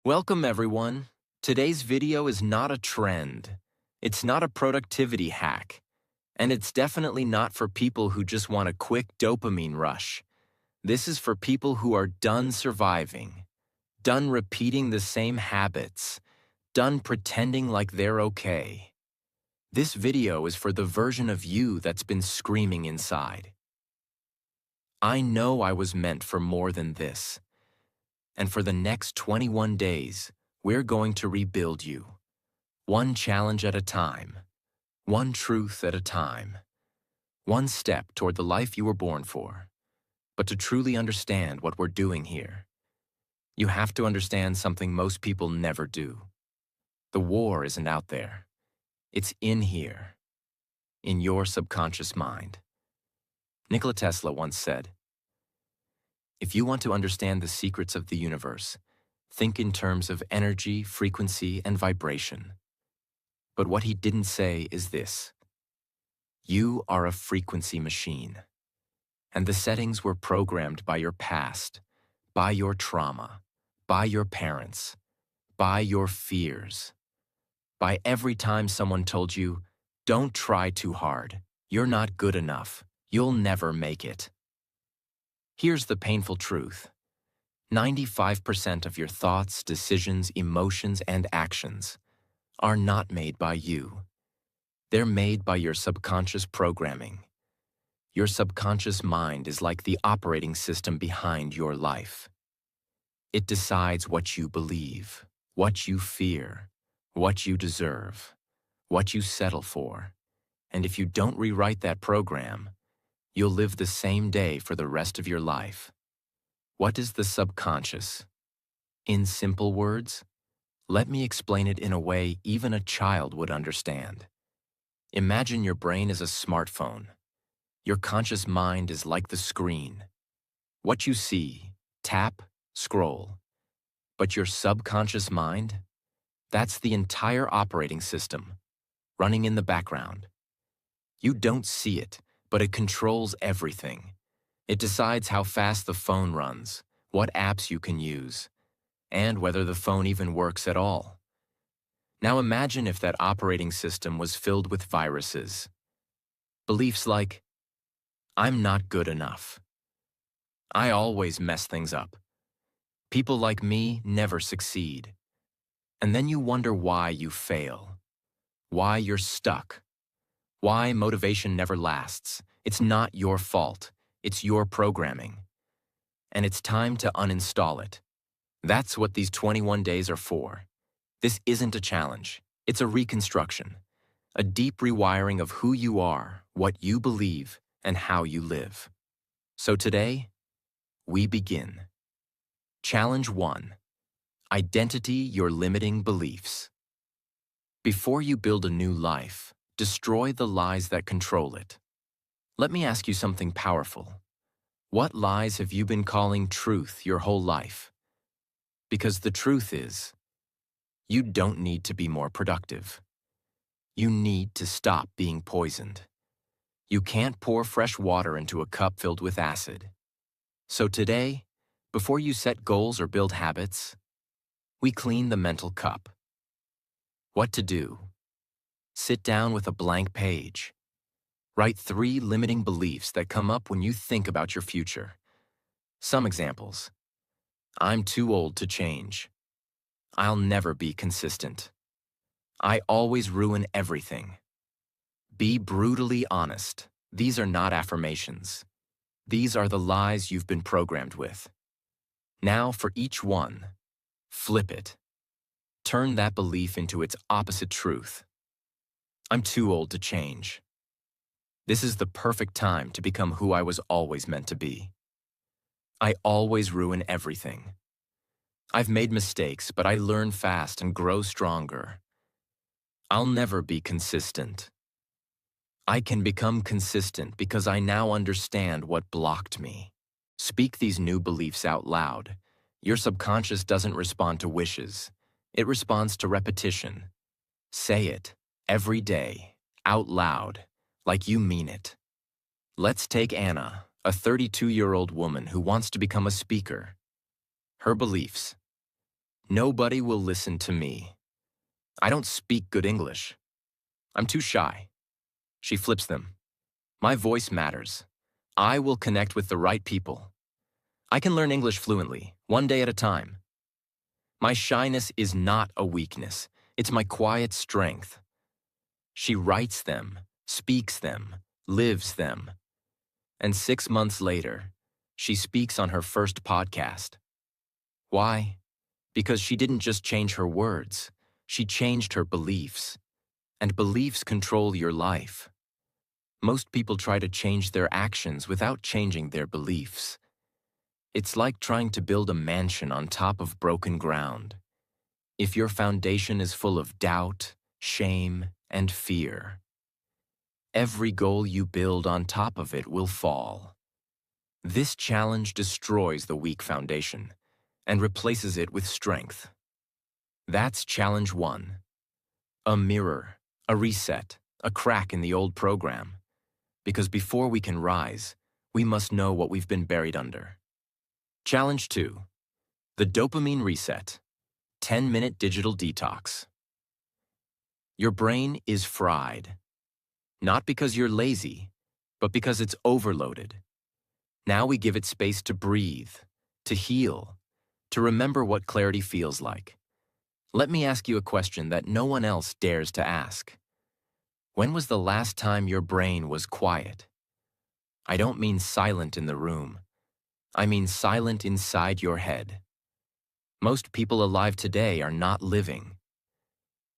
Welcome everyone. Today's video is not a trend. It's not a productivity hack. And it's definitely not for people who just want a quick dopamine rush. This is for people who are done surviving, done repeating the same habits, done pretending like they're okay. This video is for the version of you that's been screaming inside. I know I was meant for more than this. And for the next 21 days, we're going to rebuild you. One challenge at a time. One truth at a time. One step toward the life you were born for. But to truly understand what we're doing here, you have to understand something most people never do. The war isn't out there. It's in here, in your subconscious mind. Nikola Tesla once said, "If you want to understand the secrets of the universe, think in terms of energy, frequency, and vibration." But what he didn't say is this: you are a frequency machine, and the settings were programmed by your past, by your trauma, by your parents, by your fears, by every time someone told you, "Don't try too hard, you're not good enough, you'll never make it." Here's the painful truth. 95% of your thoughts, decisions, emotions, and actions are not made by you. They're made by your subconscious programming. Your subconscious mind is like the operating system behind your life. It decides what you believe, what you fear, what you deserve, what you settle for. And if you don't rewrite that program, you'll live the same day for the rest of your life. What is the subconscious? In simple words, let me explain it in a way even a child would understand. Imagine your brain is a smartphone. Your conscious mind is like the screen. What you see, tap, scroll. But your subconscious mind? That's the entire operating system, running in the background. You don't see it, but it controls everything. It decides how fast the phone runs, what apps you can use, and whether the phone even works at all. Now imagine if that operating system was filled with viruses. Beliefs like, "I'm not good enough. I always mess things up. People like me never succeed." And then you wonder why you fail, why you're stuck, why motivation never lasts. It's not your fault. It's your programming. And it's time to uninstall it. That's what these 21 days are for. This isn't a challenge. It's a reconstruction, a deep rewiring of who you are, what you believe, and how you live. So today, we begin. Challenge 1. Identity your limiting beliefs. Before you build a new life, destroy the lies that control it. Let me ask you something powerful. What lies have you been calling truth your whole life? Because the truth is, you don't need to be more productive. You need to stop being poisoned. You can't pour fresh water into a cup filled with acid. So today, before you set goals or build habits, we clean the mental cup. What to do? Sit down with a blank page. Write 3 limiting beliefs that come up when you think about your future. Some examples. I'm too old to change. I'll never be consistent. I always ruin everything. Be brutally honest. These are not affirmations. These are the lies you've been programmed with. Now for each one, flip it. Turn that belief into its opposite truth. I'm too old to change. This is the perfect time to become who I was always meant to be. I always ruin everything. I've made mistakes, but I learn fast and grow stronger. I'll never be consistent. I can become consistent because I now understand what blocked me. Speak these new beliefs out loud. Your subconscious doesn't respond to wishes. It responds to repetition. Say it every day, out loud, like you mean it. Let's take Anna, a 32-year-old woman who wants to become a speaker. Her beliefs. Nobody will listen to me. I don't speak good English. I'm too shy. She flips them. My voice matters. I will connect with the right people. I can learn English fluently, one day at a time. My shyness is not a weakness. It's my quiet strength. She writes them, speaks them, lives them. And 6 months later, she speaks on her first podcast. Why? Because she didn't just change her words, she changed her beliefs. And beliefs control your life. Most people try to change their actions without changing their beliefs. It's like trying to build a mansion on top of broken ground. If your foundation is full of doubt, shame, and fear, every goal you build on top of it will fall. This challenge destroys the weak foundation and replaces it with strength. That's challenge 1. A mirror, a reset, a crack in the old program. Because before we can rise, we must know what we've been buried under. Challenge 2. The dopamine reset. 10-minute digital detox. Your brain is fried. Not because you're lazy, but because it's overloaded. Now we give it space to breathe, to heal, to remember what clarity feels like. Let me ask you a question that no one else dares to ask. When was the last time your brain was quiet? I don't mean silent in the room. I mean silent inside your head. Most people alive today are not living.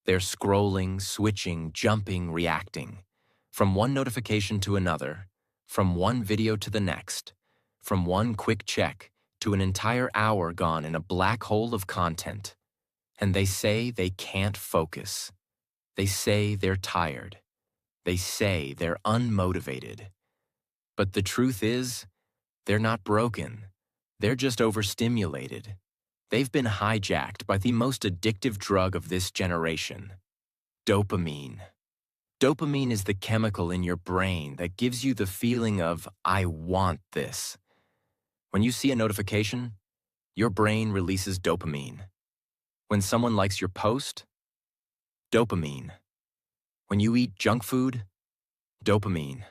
They're scrolling, switching, jumping, reacting. From one notification to another, from one video to the next, from one quick check to an entire hour gone in a black hole of content. And they say they can't focus. They say they're tired. They say they're unmotivated. But the truth is, they're not broken. They're just overstimulated. They've been hijacked by the most addictive drug of this generation, dopamine. Dopamine is the chemical in your brain that gives you the feeling of, I want this. When you see a notification, your brain releases dopamine. When someone likes your post, dopamine. When you eat junk food, dopamine.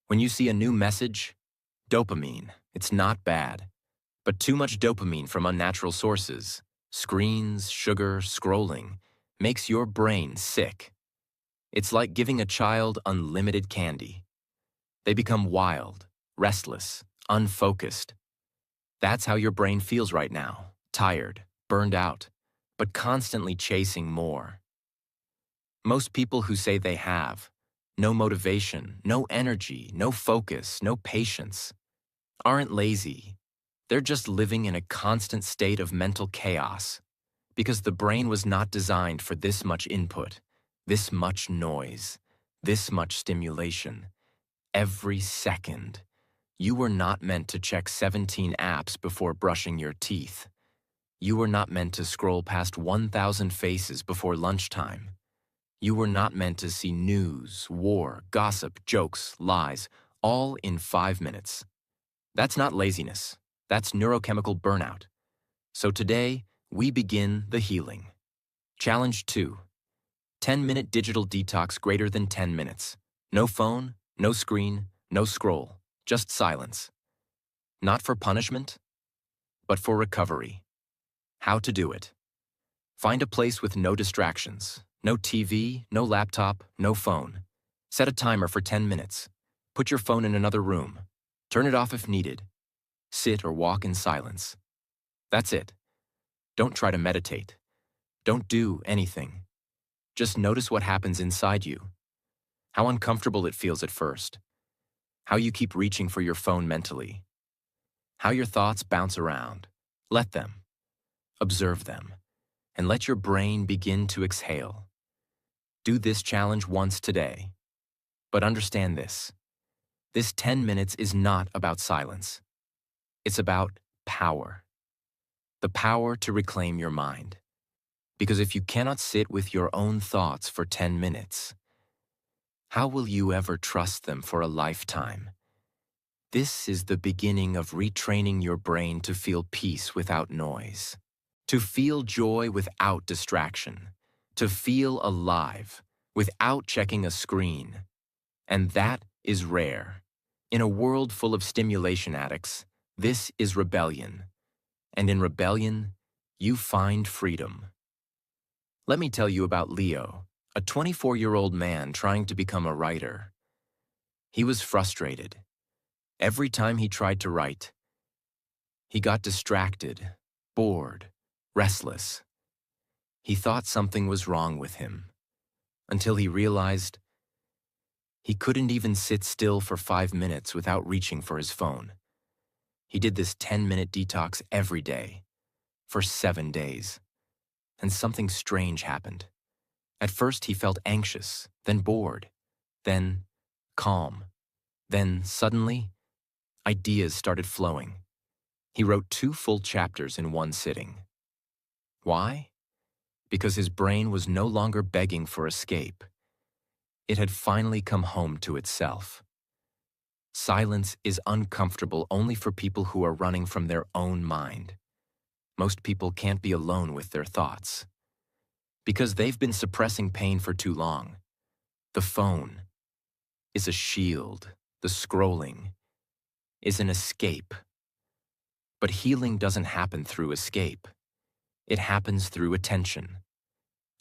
When you see a new message, dopamine. It's not bad. But too much dopamine from unnatural sources, screens, sugar, scrolling, makes your brain sick. It's like giving a child unlimited candy. They become wild, restless, unfocused. That's how your brain feels right now, tired, burned out, but constantly chasing more. Most people who say they have no motivation, no energy, no focus, no patience, aren't lazy. They're just living in a constant state of mental chaos because the brain was not designed for this much input, this much noise, this much stimulation. Every second. You were not meant to check 17 apps before brushing your teeth. You were not meant to scroll past 1,000 faces before lunchtime. You were not meant to see news, war, gossip, jokes, lies, all in 5 minutes. That's not laziness. That's neurochemical burnout. So today, we begin the healing. Challenge 2. 10-minute digital detox greater than 10 minutes. No phone, no screen, no scroll, just silence. Not for punishment, but for recovery. How to do it. Find a place with no distractions. No TV, no laptop, no phone. Set a timer for 10 minutes. Put your phone in another room. Turn it off if needed. Sit or walk in silence. That's it. Don't try to meditate. Don't do anything. Just notice what happens inside you. How uncomfortable it feels at first. How you keep reaching for your phone mentally. How your thoughts bounce around. Let them. Observe them. And let your brain begin to exhale. Do this challenge once today. But understand this. This 10 minutes is not about silence. It's about power. The power to reclaim your mind. Because if you cannot sit with your own thoughts for 10 minutes, how will you ever trust them for a lifetime? This is the beginning of retraining your brain to feel peace without noise, to feel joy without distraction, to feel alive without checking a screen. And that is rare. In a world full of stimulation addicts, this is rebellion. And in rebellion, you find freedom. Let me tell you about Leo, a 24-year-old man trying to become a writer. He was frustrated. Every time he tried to write, he got distracted, bored, restless. He thought something was wrong with him, until he realized he couldn't even sit still for 5 minutes without reaching for his phone. He did this 10-minute detox every day, for 7 days. And something strange happened. At first he felt anxious, then bored, then calm. Then suddenly, ideas started flowing. He wrote 2 full chapters in one sitting. Why? Because his brain was no longer begging for escape. It had finally come home to itself. Silence is uncomfortable only for people who are running from their own mind. Most people can't be alone with their thoughts, because they've been suppressing pain for too long. The phone is a shield. The scrolling is an escape. But healing doesn't happen through escape. It happens through attention.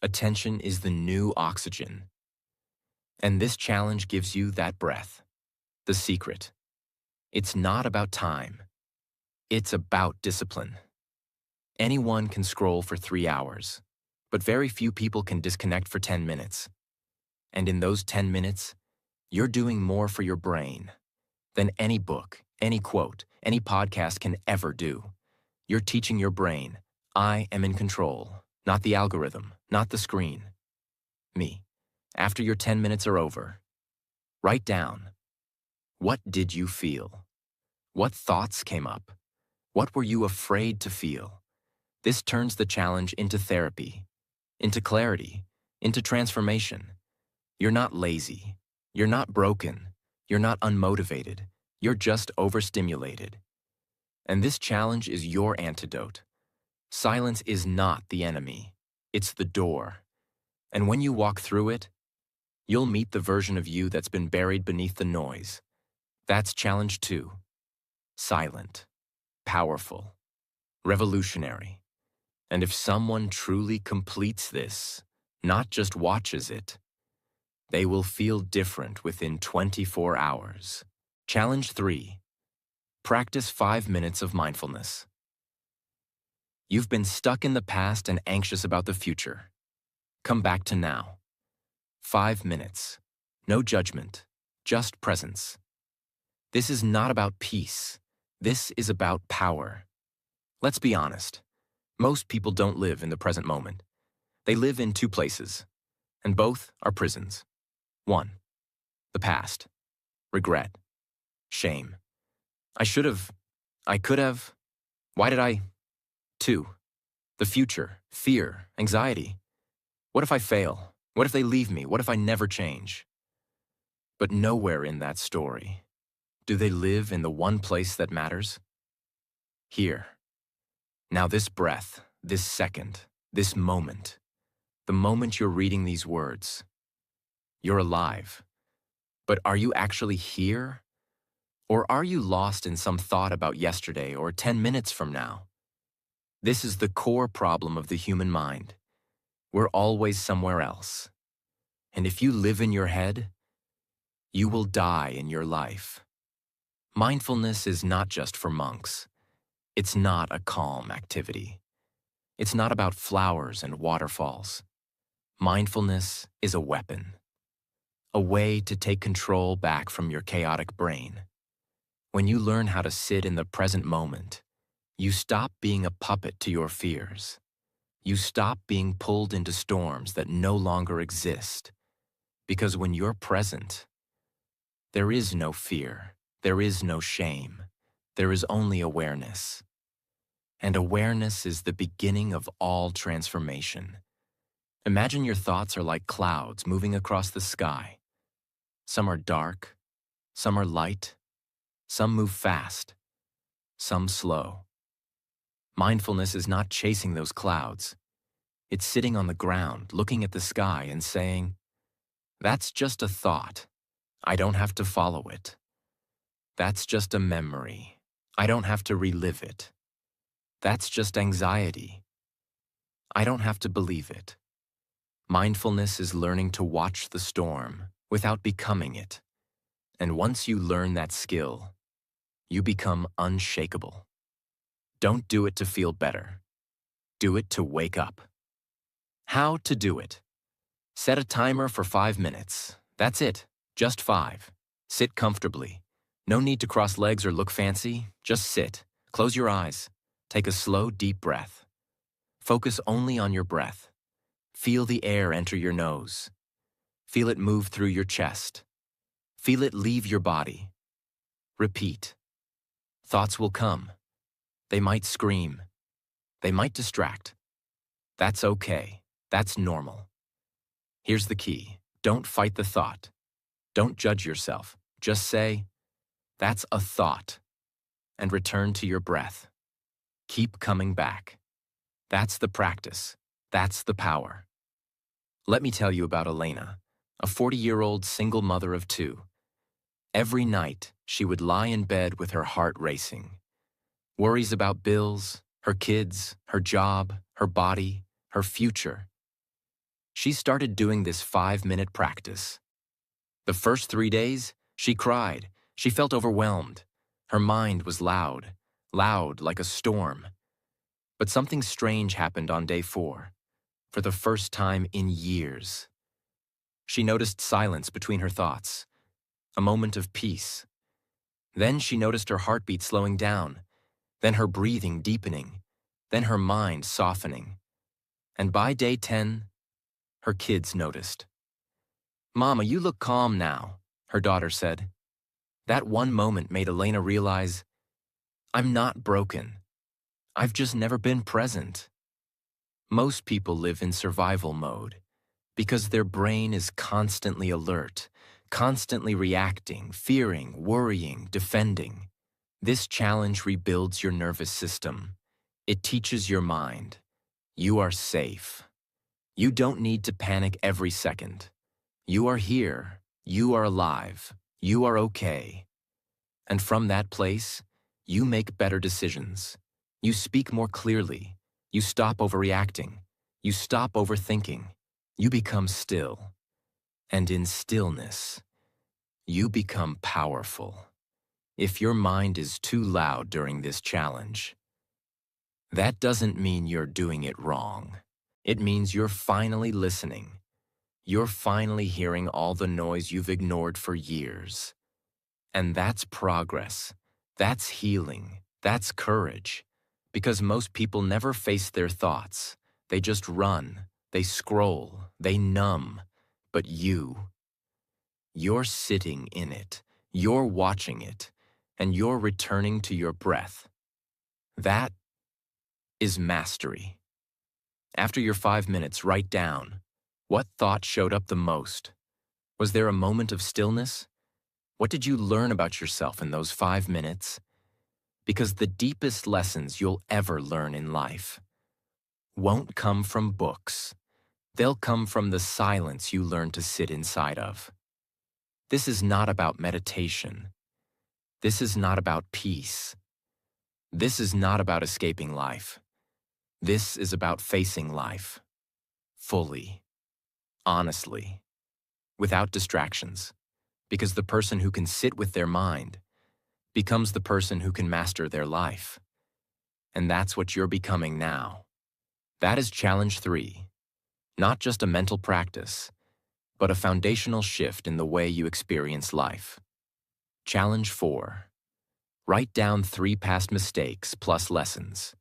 Attention is the new oxygen. And this challenge gives you that breath. The secret. It's not about time. It's about discipline. Anyone can scroll for 3 hours, but very few people can disconnect for 10 minutes. And in those 10 minutes, you're doing more for your brain than any book, any quote, any podcast can ever do. You're teaching your brain, I am in control, not the algorithm, not the screen. Me. After your 10 minutes are over, write down, what did you feel? What thoughts came up? What were you afraid to feel? This turns the challenge into therapy, into clarity, into transformation. You're not lazy. You're not broken. You're not unmotivated. You're just overstimulated. And this challenge is your antidote. Silence is not the enemy. It's the door. And when you walk through it, you'll meet the version of you that's been buried beneath the noise. That's challenge 2. Silent, powerful, revolutionary. And if someone truly completes this, not just watches it, they will feel different within 24 hours. Challenge 3. Practice 5 minutes of mindfulness. You've been stuck in the past and anxious about the future. Come back to now. 5 minutes. No judgment, just presence. This is not about peace. This is about power. Let's be honest. Most people don't live in the present moment. They live in 2 places, and both are prisons. 1. The past. Regret. Shame. I should have. I could have. Why did I? 2. The future. Fear. Anxiety. What if I fail? What if they leave me? What if I never change? But nowhere in that story do they live in the one place that matters. Here. Now this breath, this second, this moment, the moment you're reading these words, you're alive. But are you actually here? Or are you lost in some thought about yesterday or 10 minutes from now? This is the core problem of the human mind. We're always somewhere else. And if you live in your head, you will die in your life. Mindfulness is not just for monks. It's not a calm activity. It's not about flowers and waterfalls. Mindfulness is a weapon, a way to take control back from your chaotic brain. When you learn how to sit in the present moment, you stop being a puppet to your fears. You stop being pulled into storms that no longer exist. Because when you're present, there is no fear, there is no shame, there is only awareness. And awareness is the beginning of all transformation. Imagine your thoughts are like clouds moving across the sky. Some are dark, some are light, some move fast, some slow. Mindfulness is not chasing those clouds. It's sitting on the ground, looking at the sky and saying, "That's just a thought. I don't have to follow it. That's just a memory. I don't have to relive it. That's just anxiety. I don't have to believe it." Mindfulness is learning to watch the storm without becoming it. And once you learn that skill, you become unshakable. Don't do it to feel better. Do it to wake up. How to do it? Set a timer for 5 minutes. That's it, just 5. Sit comfortably. No need to cross legs or look fancy. Just sit. Close your eyes. Take a slow, deep breath. Focus only on your breath. Feel the air enter your nose. Feel it move through your chest. Feel it leave your body. Repeat. Thoughts will come. They might scream. They might distract. That's okay. That's normal. Here's the key. Don't fight the thought. Don't judge yourself. Just say, "That's a thought," and return to your breath. Keep coming back. That's the practice. That's the power. Let me tell you about Elena, a 40-year-old single mother of 2. Every night, she would lie in bed with her heart racing. Worries about bills, her kids, her job, her body, her future. She started doing this 5-minute practice. The first 3 days, she cried. She felt overwhelmed. Her mind was loud, loud like a storm. But something strange happened on day 4, for the first time in years. She noticed silence between her thoughts, a moment of peace. Then she noticed her heartbeat slowing down, then her breathing deepening, then her mind softening. And by day 10, her kids noticed. "Mama, you look calm now," her daughter said. That one moment made Elena realize, "I'm not broken. I've just never been present." Most people live in survival mode because their brain is constantly alert, constantly reacting, fearing, worrying, defending. This challenge rebuilds your nervous system. It teaches your mind, you are safe. You don't need to panic every second. You are here. You are alive. You are okay. And from that place, you make better decisions. You speak more clearly. You stop overreacting. You stop overthinking. You become still. And in stillness, you become powerful. If your mind is too loud during this challenge, that doesn't mean you're doing it wrong. It means you're finally listening. You're finally hearing all the noise you've ignored for years. And that's progress. That's healing. That's courage. Because most people never face their thoughts. They just run. They scroll. They numb. But you're sitting in it. You're watching it. And you're returning to your breath. That is mastery. After your 5 minutes, write down, what thought showed up the most? Was there a moment of stillness? What did you learn about yourself in those 5 minutes? Because the deepest lessons you'll ever learn in life won't come from books. They'll come from the silence you learn to sit inside of. This is not about meditation. This is not about peace. This is not about escaping life. This is about facing life. Fully. Honestly. Without distractions. Because the person who can sit with their mind becomes the person who can master their life. And that's what you're becoming now. That is challenge 3. Not just a mental practice, but a foundational shift in the way you experience life. Challenge 4. Write down 3 past mistakes plus lessons.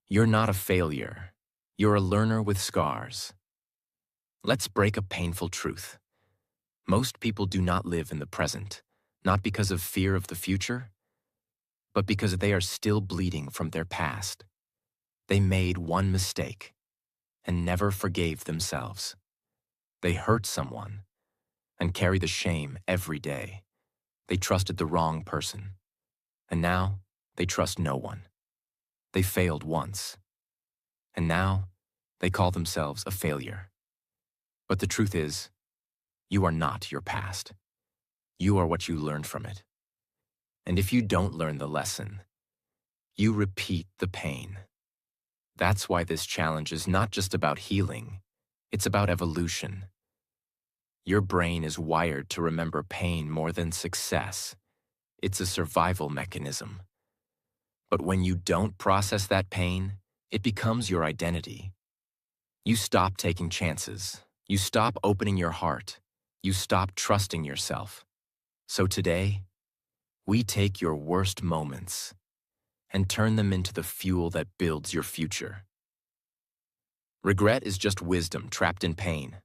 You're not a failure. You're a learner with scars. Let's break a painful truth. Most people do not live in the present, not because of fear of the future, but because they are still bleeding from their past. They made one mistake and never forgave themselves. They hurt someone and carry the shame every day. They trusted the wrong person, and now they trust no one. They failed once, and now they call themselves a failure. But the truth is, you are not your past. You are what you learned from it. And if you don't learn the lesson, you repeat the pain. That's why this challenge is not just about healing, it's about evolution. Your brain is wired to remember pain more than success. It's a survival mechanism. But when you don't process that pain, it becomes your identity. You stop taking chances. You stop opening your heart. You stop trusting yourself. So today, we take your worst moments and turn them into the fuel that builds your future. Regret is just wisdom trapped in pain.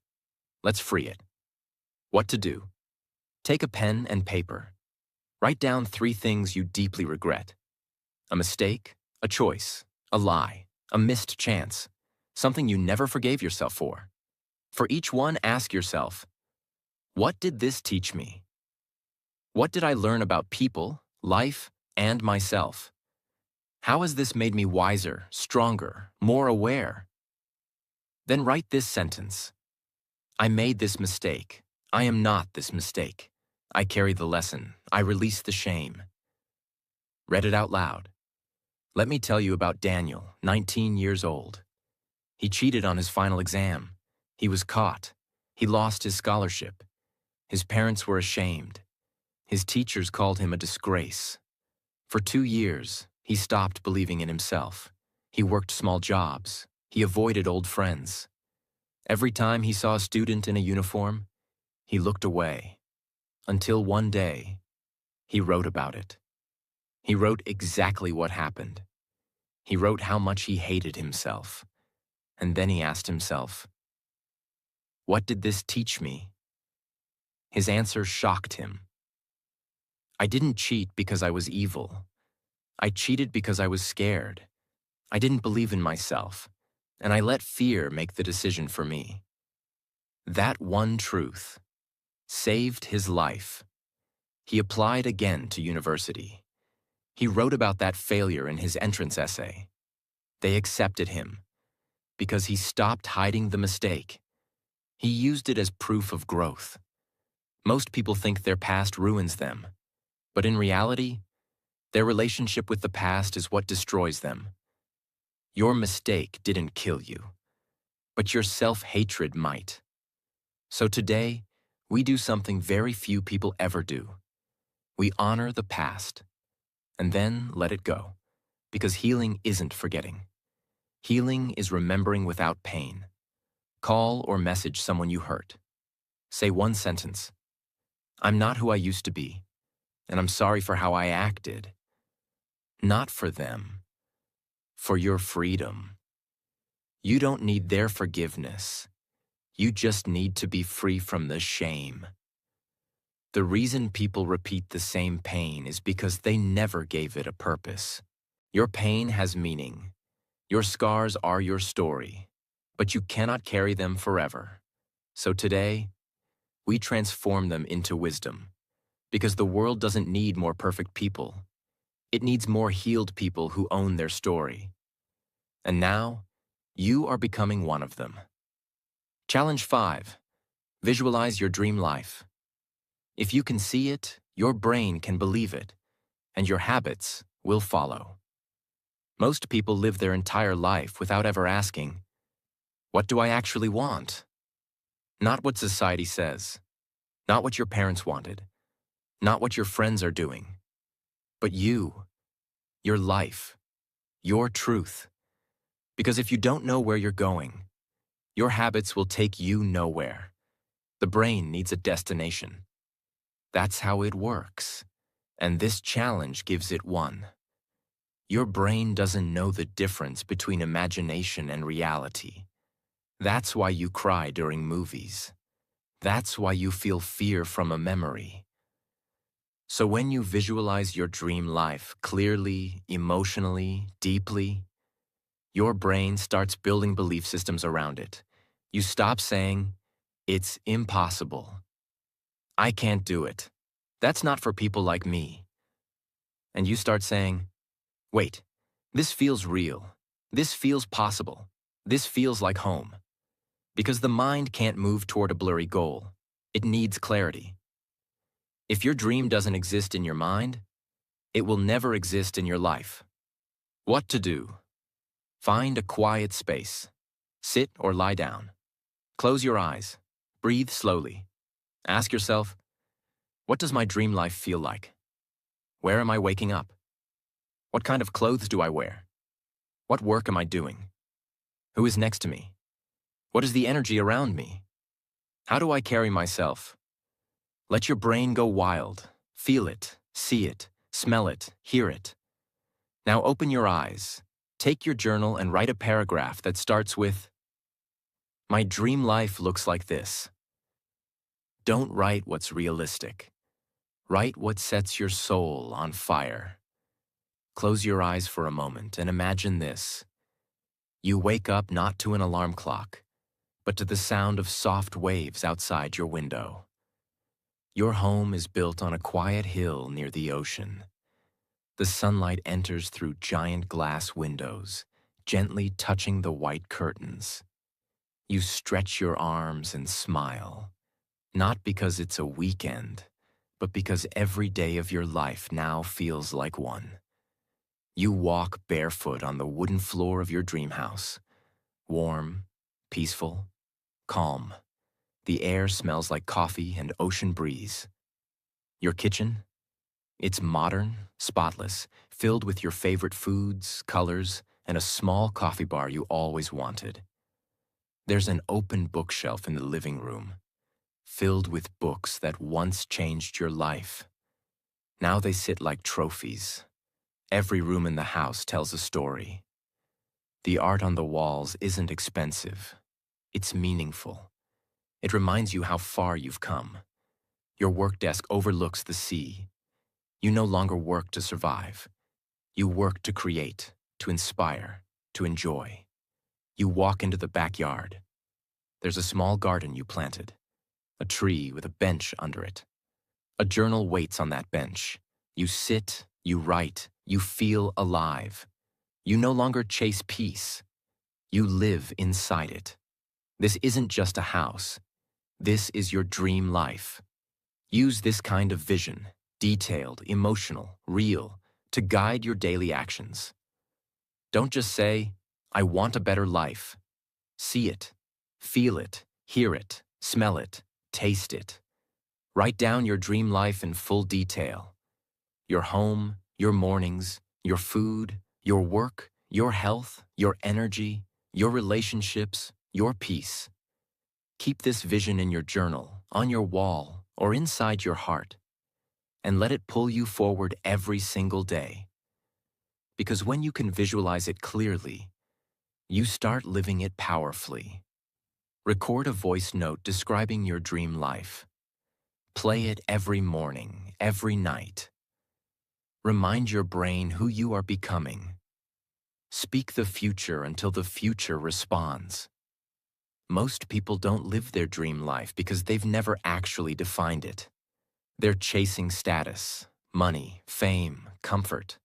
Let's free it. What to do? Take a pen and paper. Write down 3 things you deeply regret. A mistake, a choice, a lie, a missed chance, something you never forgave yourself for. For each one, ask yourself, what did this teach me? What did I learn about people, life, and myself? How has this made me wiser, stronger, more aware? Then write this sentence. I made this mistake. I am not this mistake. I carry the lesson. I release the shame. Read it out loud. Let me tell you about Daniel, 19 years old. He cheated on his final exam. He was caught. He lost his scholarship. His parents were ashamed. His teachers called him a disgrace. For 2 years, he stopped believing in himself. He worked small jobs. He avoided old friends. Every time he saw a student in a uniform, he looked away. Until one day, he wrote about it. He wrote exactly what happened. He wrote how much he hated himself. And then he asked himself, what did this teach me? His answer shocked him. I didn't cheat because I was evil. I cheated because I was scared. I didn't believe in myself, and I let fear make the decision for me. That one truth saved his life. He applied again to university. He wrote about that failure in his entrance essay. They accepted him because he stopped hiding the mistake. He used it as proof of growth. Most people think their past ruins them, but in reality, their relationship with the past is what destroys them. Your mistake didn't kill you, but your self-hatred might. So today, we do something very few people ever do. We honor the past, and then let it go, because healing isn't forgetting. Healing is remembering without pain. Call or message someone you hurt. Say one sentence. I'm not who I used to be, and I'm sorry for how I acted. Not for them, for your freedom. You don't need their forgiveness. You just need to be free from the shame. The reason people repeat the same pain is because they never gave it a purpose. Your pain has meaning. Your scars are your story, but you cannot carry them forever. So today, we transform them into wisdom, because the world doesn't need more perfect people. It needs more healed people who own their story. And now, you are becoming one of them. Challenge 5. Visualize your dream life. If you can see it, your brain can believe it, and your habits will follow. Most people live their entire life without ever asking, what do I actually want? Not what society says, not what your parents wanted, not what your friends are doing, but you, your life, your truth. Because if you don't know where you're going, your habits will take you nowhere. The brain needs a destination. That's how it works, and this challenge gives it one. Your brain doesn't know the difference between imagination and reality. That's why you cry during movies. That's why you feel fear from a memory. So when you visualize your dream life clearly, emotionally, deeply, your brain starts building belief systems around it. You stop saying, it's impossible. I can't do it. That's not for people like me. And you start saying, wait, This feels real. This feels possible. This feels like home. Because the mind can't move toward a blurry goal. It needs clarity. If your dream doesn't exist in your mind, it will never exist in your life. What to do? Find a quiet space. Sit or lie down. Close your eyes. Breathe slowly. Ask yourself, what does my dream life feel like? Where am I waking up? What kind of clothes do I wear? What work am I doing? Who is next to me? What is the energy around me? How do I carry myself? Let your brain go wild. Feel it, see it, smell it, hear it. Now open your eyes. Take your journal and write a paragraph that starts with, "My dream life looks like this." Don't write what's realistic. Write what sets your soul on fire. Close your eyes for a moment and imagine this. You wake up not to an alarm clock, but to the sound of soft waves outside your window. Your home is built on a quiet hill near the ocean. The sunlight enters through giant glass windows, gently touching the white curtains. You stretch your arms and smile, not because it's a weekend, but because every day of your life now feels like one. You walk barefoot on the wooden floor of your dream house, warm, peaceful, calm. The air smells like coffee and ocean breeze. Your kitchen? It's modern, spotless, filled with your favorite foods, colors, and a small coffee bar you always wanted. There's an open bookshelf in the living room, filled with books that once changed your life. Now they sit like trophies. Every room in the house tells a story. The art on the walls isn't expensive. It's meaningful. It reminds you how far you've come. Your work desk overlooks the sea. You no longer work to survive. You work to create, to inspire, to enjoy. You walk into the backyard. There's a small garden you planted, a tree with a bench under it. A journal waits on that bench. You sit, you write, you feel alive. You no longer chase peace. You live inside it. This isn't just a house. This is your dream life. Use this kind of vision, detailed, emotional, real, to guide your daily actions. Don't just say, "I want a better life." See it, feel it, hear it, smell it, taste it. Write down your dream life in full detail. Your home, your mornings, your food, your work, your health, your energy, your relationships, your peace. Keep this vision in your journal, on your wall, or inside your heart, and let it pull you forward every single day. Because when you can visualize it clearly, you start living it powerfully. Record a voice note describing your dream life. Play it every morning, every night. Remind your brain who you are becoming. Speak the future until the future responds. Most people don't live their dream life because they've never actually defined it. They're chasing status, money, fame, comfort.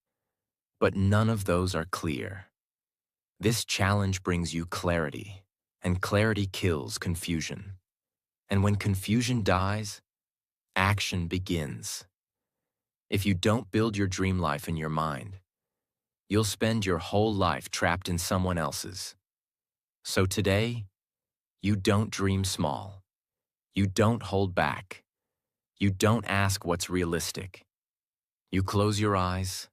But none of those are clear. This challenge brings you clarity, and clarity kills confusion. And when confusion dies, action begins. If you don't build your dream life in your mind, you'll spend your whole life trapped in someone else's. So today, you don't dream small. You don't hold back. You don't ask what's realistic. You close your eyes,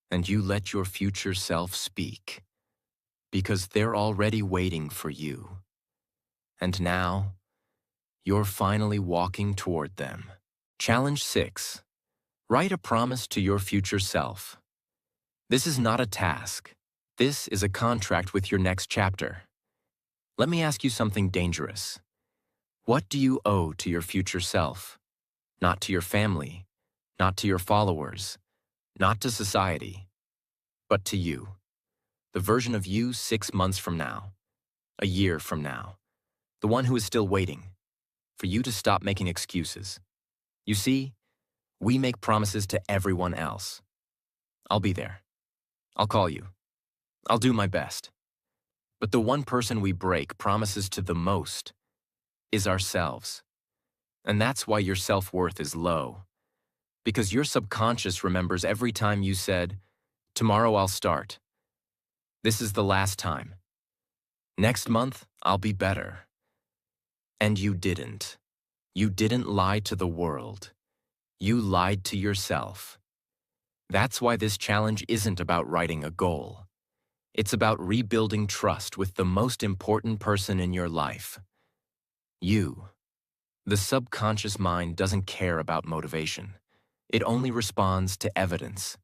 and you let your future self speak, because they're already waiting for you. And now, you're finally walking toward them. Challenge 6. Write a promise to your future self. This is not a task. This is a contract with your next chapter. Let me ask you something dangerous. What do you owe to your future self? Not to your family, not to your followers, not to society, but to you. The version of you 6 months from now, a year from now, the one who is still waiting for you to stop making excuses. You see, we make promises to everyone else. I'll be there. I'll call you. I'll do my best. But the one person we break promises to the most is ourselves. And that's why your self-worth is low. Because your subconscious remembers every time you said, "Tomorrow I'll start. This is the last time. Next month, I'll be better." And you didn't. You didn't lie to the world. You lied to yourself. That's why this challenge isn't about writing a goal. It's about rebuilding trust with the most important person in your life. You. The subconscious mind doesn't care about motivation. It only responds to evidence.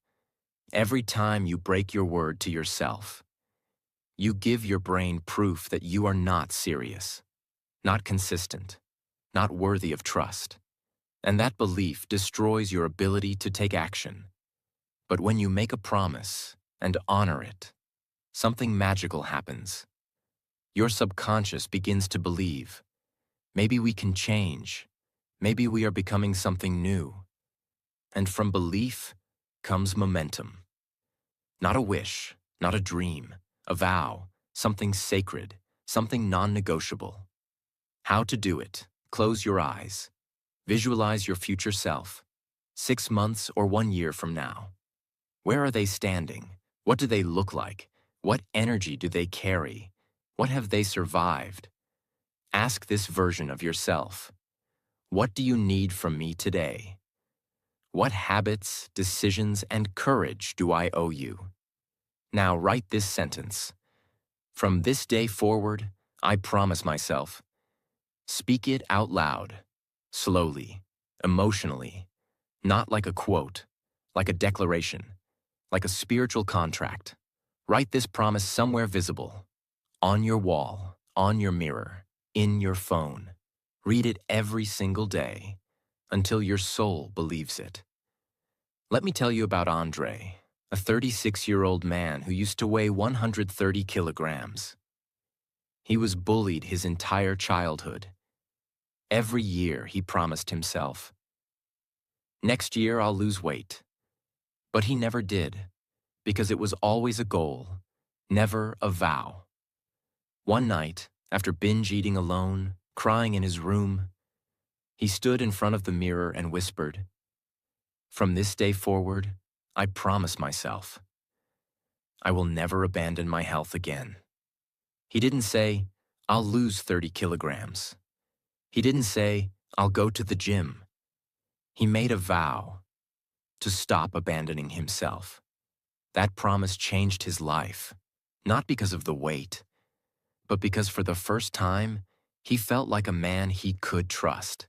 Every time you break your word to yourself, you give your brain proof that you are not serious, not consistent, not worthy of trust. And that belief destroys your ability to take action. But when you make a promise and honor it, something magical happens. Your subconscious begins to believe, maybe we can change, maybe we are becoming something new. And from belief comes momentum. Not a wish, not a dream, a vow, something sacred, something non-negotiable. How to do it? Close your eyes. Visualize your future self, 6 months or 1 year from now. Where are they standing? What do they look like? What energy do they carry? What have they survived? Ask this version of yourself. What do you need from me today? What habits, decisions, and courage do I owe you? Now write this sentence. From this day forward, I promise myself. Speak it out loud, slowly, emotionally, not like a quote, like a declaration, like a spiritual contract. Write this promise somewhere visible, on your wall, on your mirror, in your phone. Read it every single day until your soul believes it. Let me tell you about Andre, a 36-year-old man who used to weigh 130 kilograms. He was bullied his entire childhood. Every year he promised himself, "Next year I'll lose weight." But he never did, because it was always a goal, never a vow. One night, after binge eating alone, crying in his room, he stood in front of the mirror and whispered, "From this day forward, I promise myself, I will never abandon my health again." He didn't say, "I'll lose 30 kilograms." He didn't say, "I'll go to the gym." He made a vow to stop abandoning himself. That promise changed his life, not because of the weight, but because for the first time, he felt like a man he could trust.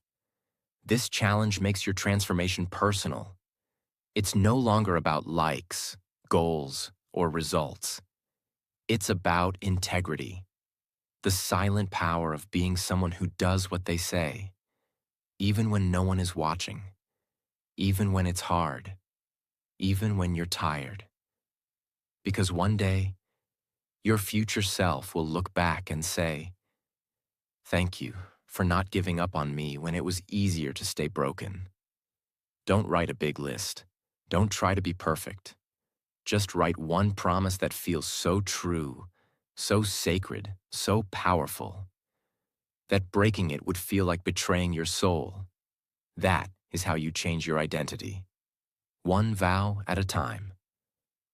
This challenge makes your transformation personal. It's no longer about likes, goals, or results. It's about integrity, the silent power of being someone who does what they say, even when no one is watching, even when it's hard, even when you're tired. Because one day, your future self will look back and say, "Thank you for not giving up on me when it was easier to stay broken." Don't write a big list. Don't try to be perfect. Just write one promise that feels so true, so sacred, so powerful, that breaking it would feel like betraying your soul. That is how you change your identity. One vow at a time.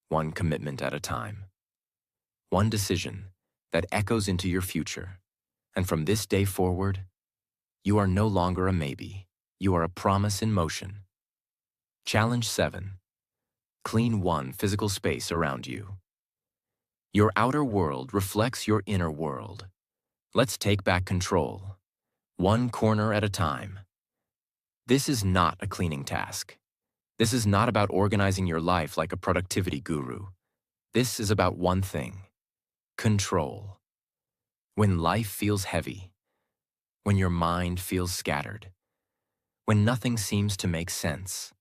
One commitment at a time. One decision that echoes into your future. And from this day forward, you are no longer a maybe. You are a promise in motion. Challenge 7. Clean one physical space around you. Your outer world reflects your inner world. Let's take back control, one corner at a time. This is not a cleaning task. This is not about organizing your life like a productivity guru. This is about one thing: control. When life feels heavy, when your mind feels scattered, when nothing seems to make sense,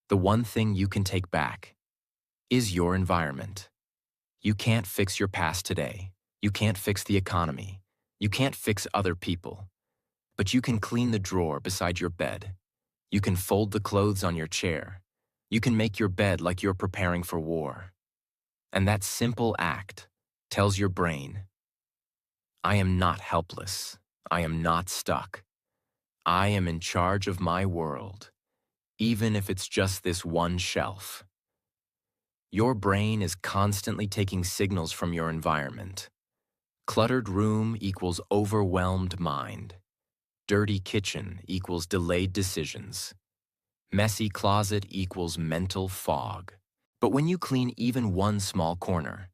the one thing you can take back is your environment. You can't fix your past today. You can't fix the economy. You can't fix other people. But you can clean the drawer beside your bed. You can fold the clothes on your chair. You can make your bed like you're preparing for war. And that simple act tells your brain, I am not helpless. I am not stuck. I am in charge of my world, even if it's just this one shelf. Your brain is constantly taking signals from your environment. Cluttered room equals overwhelmed mind. Dirty kitchen equals delayed decisions. Messy closet equals mental fog. But when you clean even one small corner,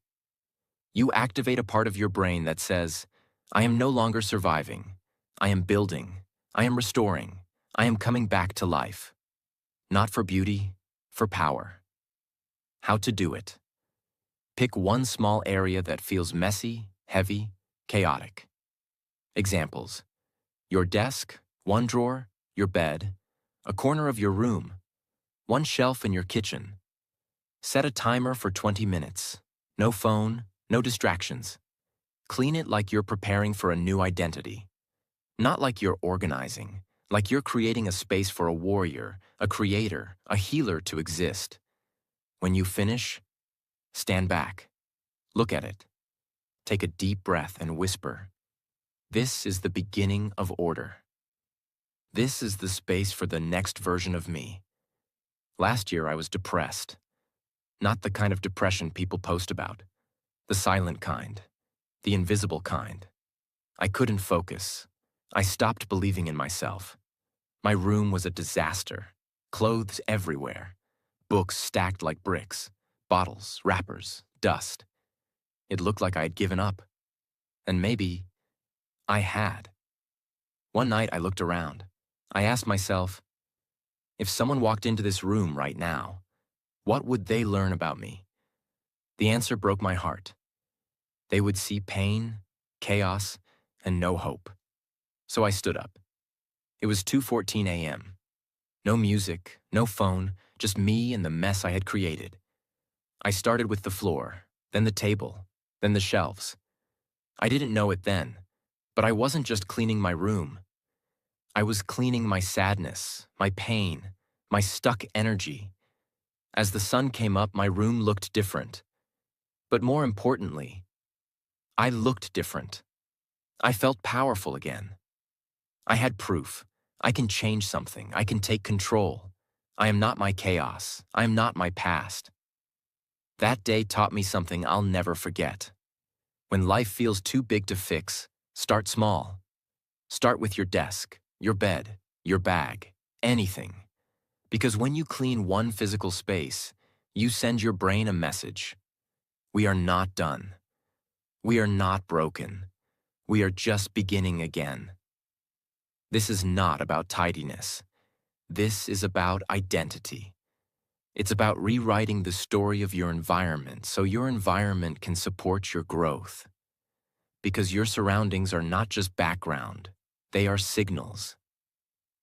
you activate a part of your brain that says, I am no longer surviving. I am building. I am restoring. I am coming back to life. Not for beauty, for power. How to do it. Pick one small area that feels messy, heavy, chaotic. Examples: your desk, one drawer, your bed, a corner of your room, one shelf in your kitchen. Set a timer for 20 minutes. No phone, no distractions. Clean it like you're preparing for a new identity. Not like you're organizing, like you're creating a space for a warrior, a creator, a healer to exist. When you finish, stand back. Look at it. Take a deep breath and whisper, this is the beginning of order. This is the space for the next version of me. Last year I was depressed. Not the kind of depression people post about. The silent kind. The invisible kind. I couldn't focus. I stopped believing in myself. My room was a disaster. Clothes everywhere. Books stacked like bricks. Bottles, wrappers, dust. It looked like I had given up. And maybe I had. One night I looked around. I asked myself, if someone walked into this room right now, what would they learn about me? The answer broke my heart. They would see pain, chaos, and no hope. So I stood up. It was 2:14 a.m. No music, no phone, just me and the mess I had created. I started with the floor, then the table, then the shelves. I didn't know it then, but I wasn't just cleaning my room. I was cleaning my sadness, my pain, my stuck energy. As the sun came up, my room looked different. But more importantly, I looked different. I felt powerful again. I had proof. I can change something. I can take control. I am not my chaos. I am not my past. That day taught me something I'll never forget. When life feels too big to fix, start small. Start with your desk, your bed, your bag, anything. Because when you clean one physical space, you send your brain a message. We are not done. We are not broken. We are just beginning again. This is not about tidiness. This is about identity. It's about rewriting the story of your environment so your environment can support your growth. Because your surroundings are not just background, they are signals.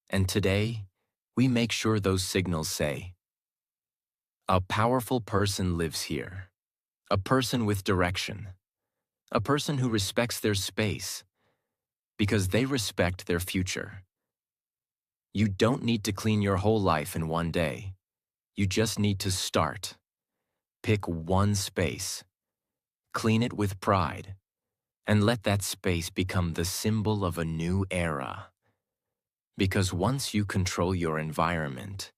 And today, we make sure those signals say, a powerful person lives here. A person with direction. A person who respects their space. Because they respect their future. You don't need to clean your whole life in one day. You just need to start. Pick one space. Clean it with pride. And let that space become the symbol of a new era. Because once you control your environment,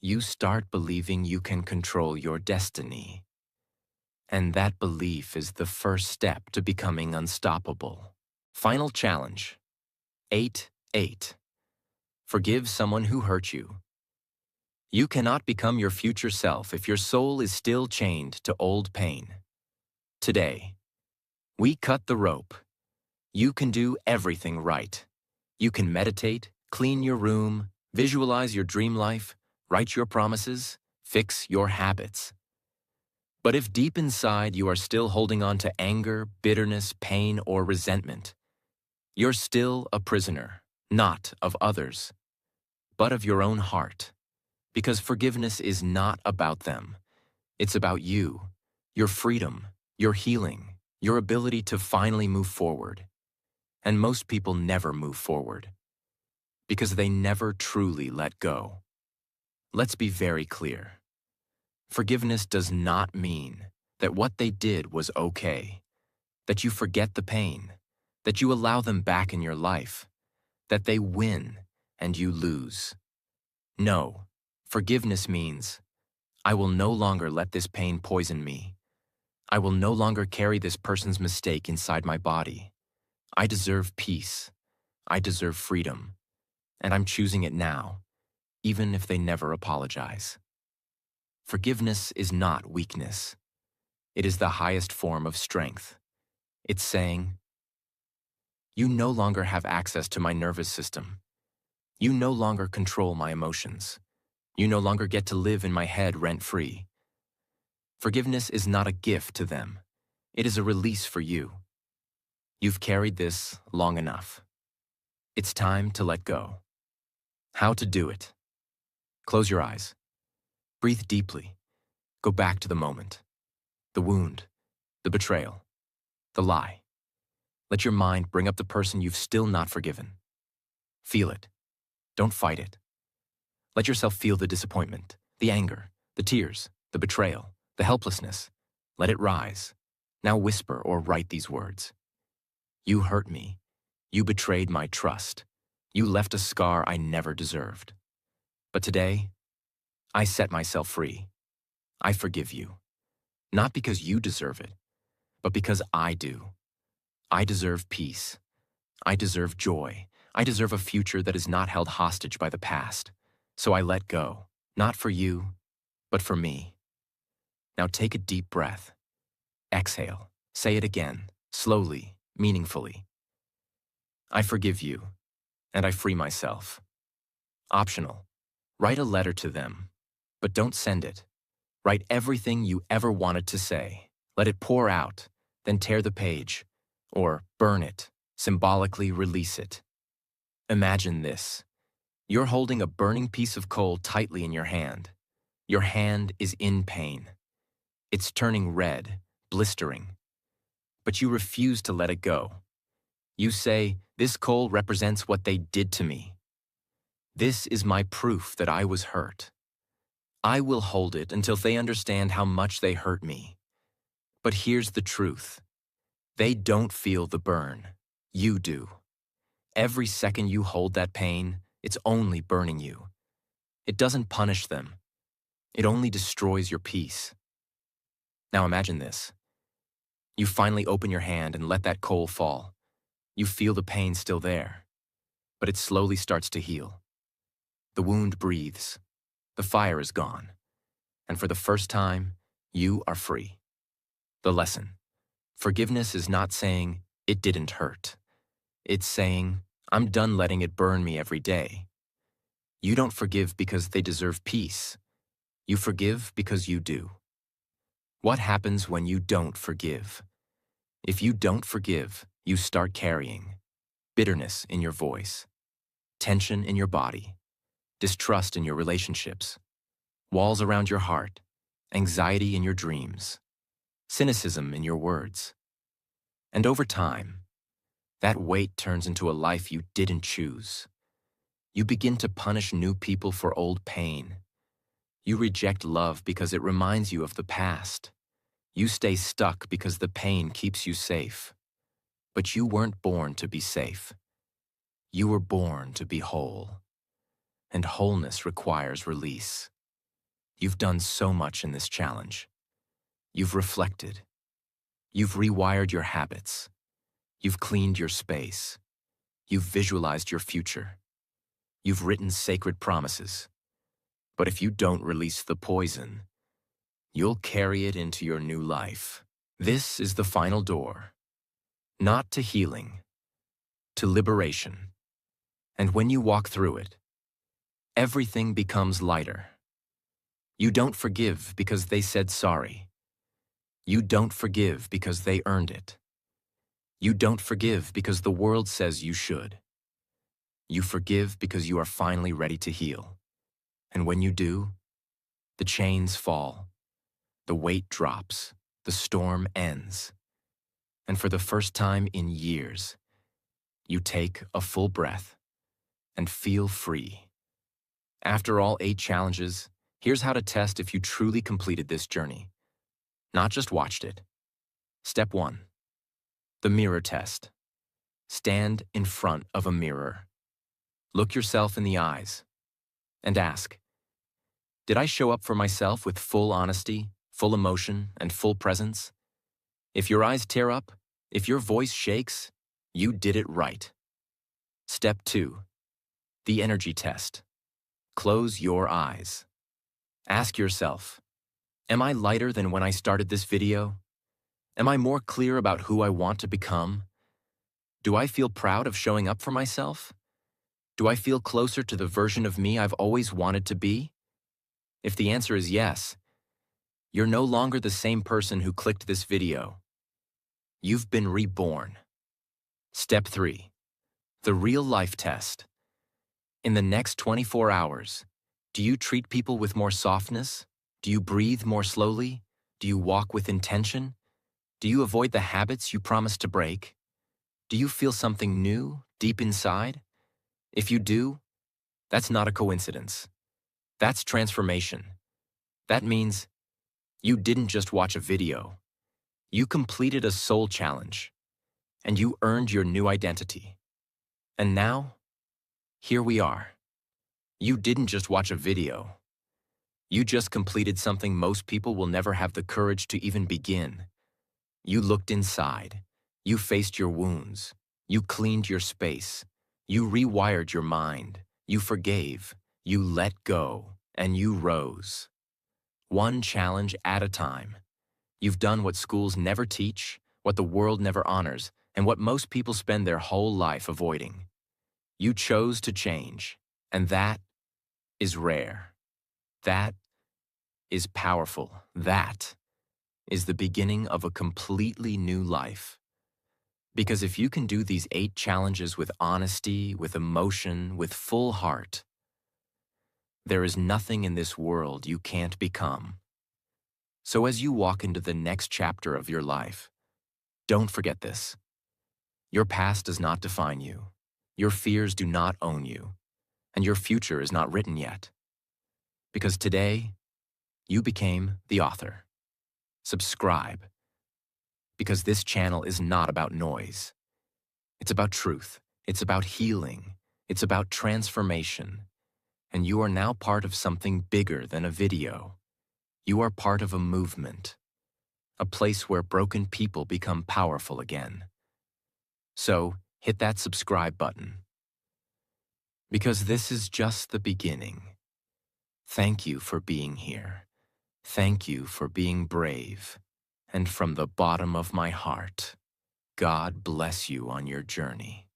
you start believing you can control your destiny. And that belief is the first step to becoming unstoppable. Final challenge. 8-8. Forgive someone who hurt you. You cannot become your future self if your soul is still chained to old pain. Today, we cut the rope. You can do everything right. You can meditate, clean your room, visualize your dream life, write your promises, fix your habits. But if deep inside you are still holding on to anger, bitterness, pain, or resentment, you're still a prisoner, not of others, but of your own heart. Because forgiveness is not about them. It's about you, your freedom, your healing, your ability to finally move forward. And most people never move forward because they never truly let go. Let's be very clear. Forgiveness does not mean that what they did was okay, that you forget the pain, that you allow them back in your life, that they win and you lose. No, forgiveness means, I will no longer let this pain poison me. I will no longer carry this person's mistake inside my body. I deserve peace. I deserve freedom. And I'm choosing it now, even if they never apologize. Forgiveness is not weakness. It is the highest form of strength. It's saying, you no longer have access to my nervous system. You no longer control my emotions. You no longer get to live in my head rent-free. Forgiveness is not a gift to them. It is a release for you. You've carried this long enough. It's time to let go. How to do it? Close your eyes. Breathe deeply. Go back to the moment. The wound, the betrayal, the lie. Let your mind bring up the person you've still not forgiven. Feel it. Don't fight it. Let yourself feel the disappointment, the anger, the tears, the betrayal, the helplessness. Let it rise. Now whisper or write these words. You hurt me. You betrayed my trust. You left a scar I never deserved. But today, I set myself free. I forgive you. Not because you deserve it, but because I do. I deserve peace. I deserve joy. I deserve a future that is not held hostage by the past. So I let go, not for you, but for me. Now take a deep breath. Exhale. Say it again, slowly, meaningfully. I forgive you, and I free myself. Optional. Write a letter to them, but don't send it. Write everything you ever wanted to say. Let it pour out, then tear the page, or burn it, symbolically release it. Imagine this. You're holding a burning piece of coal tightly in your hand. Your hand is in pain. It's turning red, blistering. But you refuse to let it go. You say, this coal represents what they did to me. This is my proof that I was hurt. I will hold it until they understand how much they hurt me. But here's the truth. They don't feel the burn. You do. Every second you hold that pain, it's only burning you. It doesn't punish them. It only destroys your peace. Now imagine this. You finally open your hand and let that coal fall. You feel the pain still there, but it slowly starts to heal. The wound breathes. The fire is gone. And for the first time, you are free. The lesson. Forgiveness is not saying, it didn't hurt. It's saying, I'm done letting it burn me every day. You don't forgive because they deserve peace. You forgive because you do. What happens when you don't forgive? If you don't forgive, you start carrying bitterness in your voice, tension in your body, distrust in your relationships, walls around your heart, anxiety in your dreams, cynicism in your words. And over time, that weight turns into a life you didn't choose. You begin to punish new people for old pain. You reject love because it reminds you of the past. You stay stuck because the pain keeps you safe. But you weren't born to be safe. You were born to be whole. And wholeness requires release. You've done so much in this challenge. You've reflected. You've rewired your habits. You've cleaned your space. You've visualized your future. You've written sacred promises. But if you don't release the poison, you'll carry it into your new life. This is the final door. Not to healing, to liberation. And when you walk through it, everything becomes lighter. You don't forgive because they said sorry. You don't forgive because they earned it. You don't forgive because the world says you should. You forgive because you are finally ready to heal. And when you do, the chains fall, the weight drops, the storm ends. And for the first time in years, you take a full breath and feel free. After all 8 challenges, here's how to test if you truly completed this journey. not just watched it. Step 1. The mirror test. Stand in front of a mirror. Look yourself in the eyes and ask, did I show up for myself with full honesty, full emotion, and full presence? If your eyes tear up, if your voice shakes, you did it right. Step 2. The energy test. Close your eyes. Ask yourself, am I lighter than when I started this video? Am I more clear about who I want to become? Do I feel proud of showing up for myself? Do I feel closer to the version of me I've always wanted to be? If the answer is yes, you're no longer the same person who clicked this video. You've been reborn. Step 3. The real life test. In the next 24 hours, do you treat people with more softness? Do you breathe more slowly? Do you walk with intention? Do you avoid the habits you promised to break? Do you feel something new deep inside? If you do, that's not a coincidence. That's transformation. That means you didn't just watch a video. You completed a soul challenge, and you earned your new identity. And now, here we are. You didn't just watch a video. You just completed something most people will never have the courage to even begin. You looked inside. You faced your wounds. You cleaned your space. You rewired your mind. You forgave. You let go. And you rose. One challenge at a time. You've done what schools never teach, what the world never honors, and what most people spend their whole life avoiding. You chose to change, and that is rare. That is powerful. That is the beginning of a completely new life. Because if you can do these 8 challenges with honesty, with emotion, with full heart, there is nothing in this world you can't become. So as you walk into the next chapter of your life, don't forget this. Your past does not define you. Your fears do not own you. And your future is not written yet. Because today, you became the author. Subscribe. Because this channel is not about noise. It's about truth. It's about healing. It's about transformation. And you are now part of something bigger than a video. You are part of a movement, a place where broken people become powerful again. So, hit that subscribe button. Because this is just the beginning. Thank you for being here. Thank you for being brave. And from the bottom of my heart, God bless you on your journey.